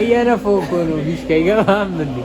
እየነፋው እኮ ነው ፊሽካ አይገባም እንዴ?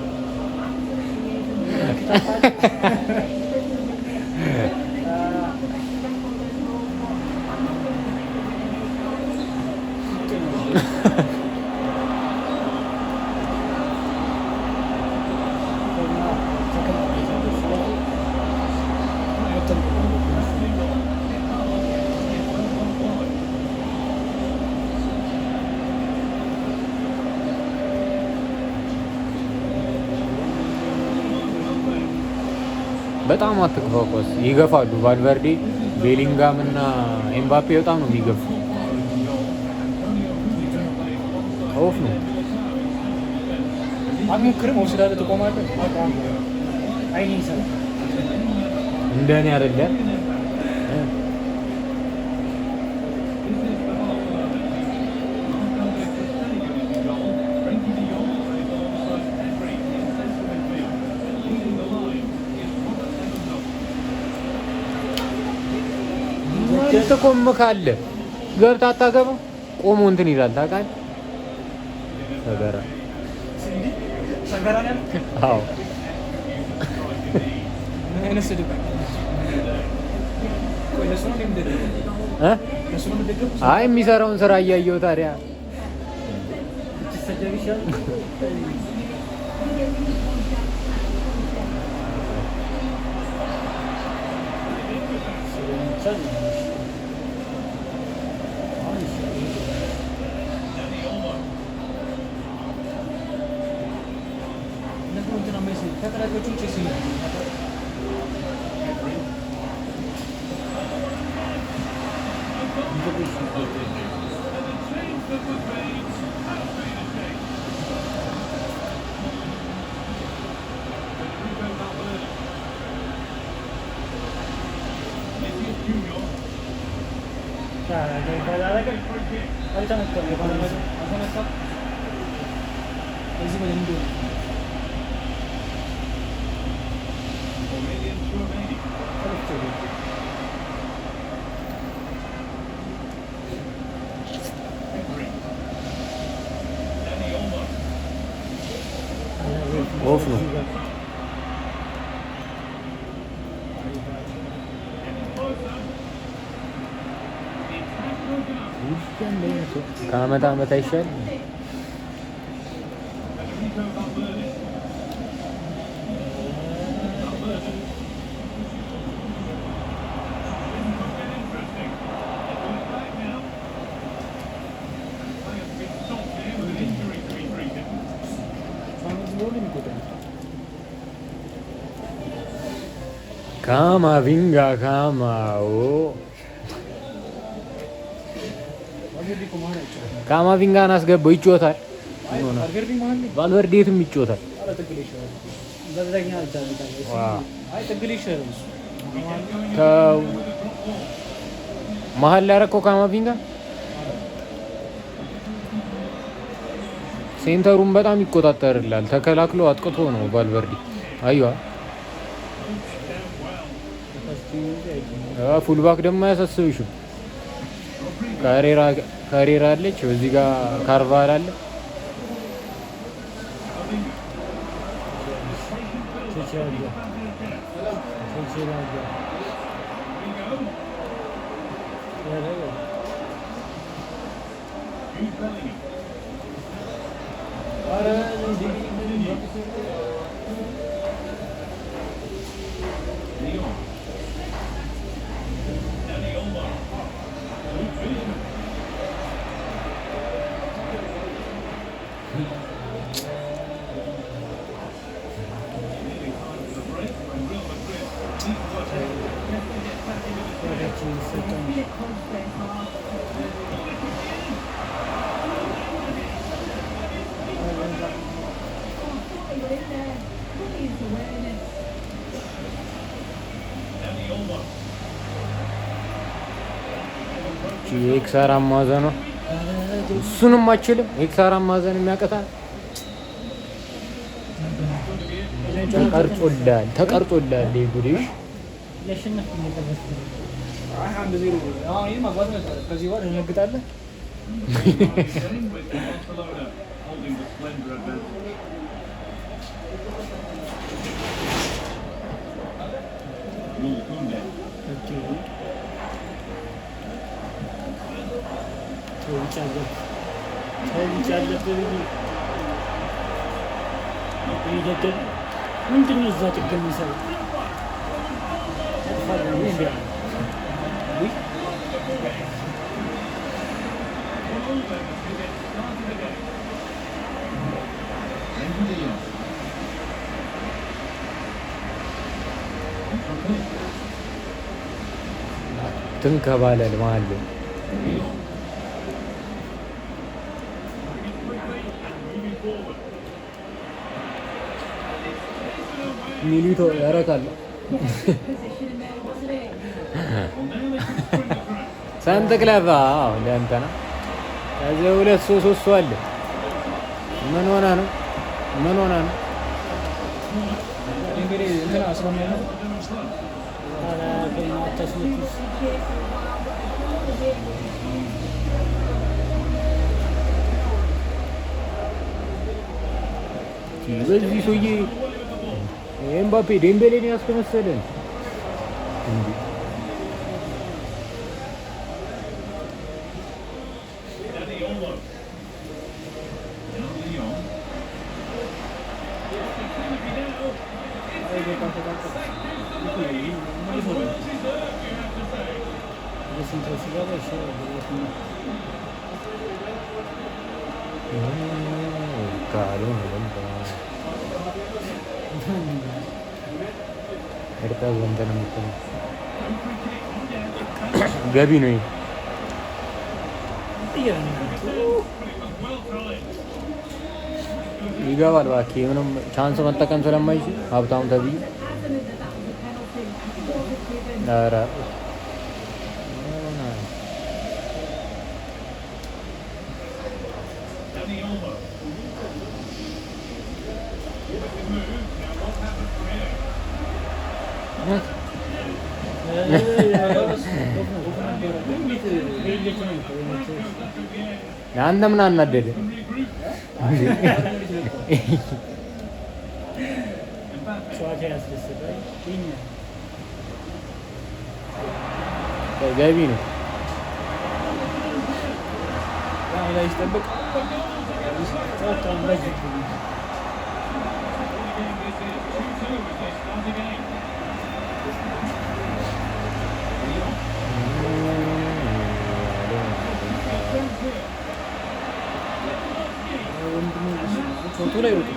በጣም አትክፋኳስ ይገፋሉ። ቫልቨርዴ ቤሊንጋም እና ኤምባፔ በጣም ነው የሚገፉ። ኦፍ ነው አትሞክርም። ወስዳለ ተቆማለህ። አይኔ ይሰራል እንደኔ አይደለም። ትቆምካለህ ገብተህ አታገባም። ቆሞ እንትን ይላል ታውቃለህ። ሰገራ ሰገራ ነው። አዎ አይነስ ድብ ቆይ ለሱ ነው እንደደረገ ለሱ ነው እንደደረገ። አይ የሚሰራውን ስራ እያየሁ ታዲያ ትሰደብ ይሻላል። ኦፍ ነው። ከአመት አመት አይሻል። Kamavinga Kamao ካማቪንጋን አስገባው ይጮታል። ቫልቨርዴ የትም ይጮታል። መሀል ላይ ያረከው ካማቪንጋ ሴንተሩን በጣም ይቆጣጠርላል። ተከላክሎ አጥቅቶ ነው ቫልቨርዴ። አዩዋ ፉልባክ ደግሞ አያሳስብሽም። ካሬራ አለች፣ በዚህ ጋር ካርቫል አለ። ኤክሳር ማዘን ነው። እሱንም አችልም። ኤክሳር ማዘን የሚያቀታል። ተቀርጾላል ይጉዲሽ ለሽነፍ ከዚህ በኋላ እንነግጣለን። ምንድን ነው እዛ ጭግ የሚሰራው? ትንከባለል መሀል ሚሊቶ ያረካል። ሳንተክላፋ እንደ አንተ ነው። ከዚህ ሁለት ሶስት አለ። ምን ሆነ ነው? ምን ሆነ ነው? እንግዲህ እንትን አስሮሚያ ነው በዚህ ሰውዬ ኤምባፔ ዴምቤሌን ያስመሰለን እንዴ? ገቢ ነው ይገባል። እባክህ ምንም ቻንስ መጠቀም ስለማይችል ሀብታሙ ተብዬ ኧረ አንተ ምን አናደደ? ገቢ ነው ፎቶ ላይ ወጡ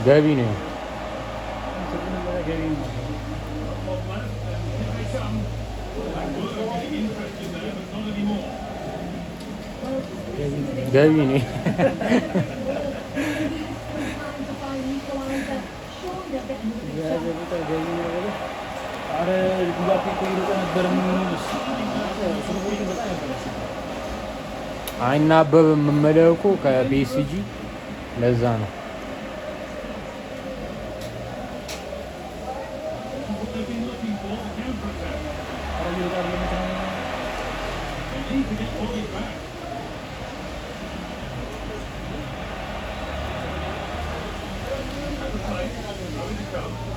ገቢ ነው ገቢ ነው አይናበብም የምመለው እኮ ከፒኤስጂ ለዛ ነው።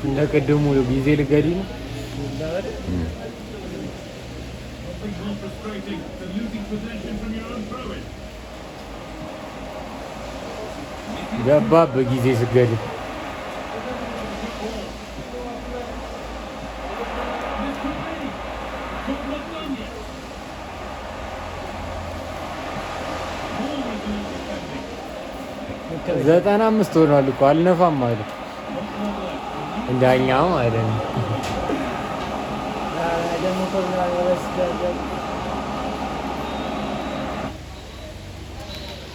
እንደ ቅድሙ ጊዜ ልገዲ ነው። ገባ በጊዜ ስገድ ዘጠና አምስት ሆኗል እኮ አልነፋም ማለት እንዳኛው አይደለም። ደግሞ ኮሮና ቫይረስ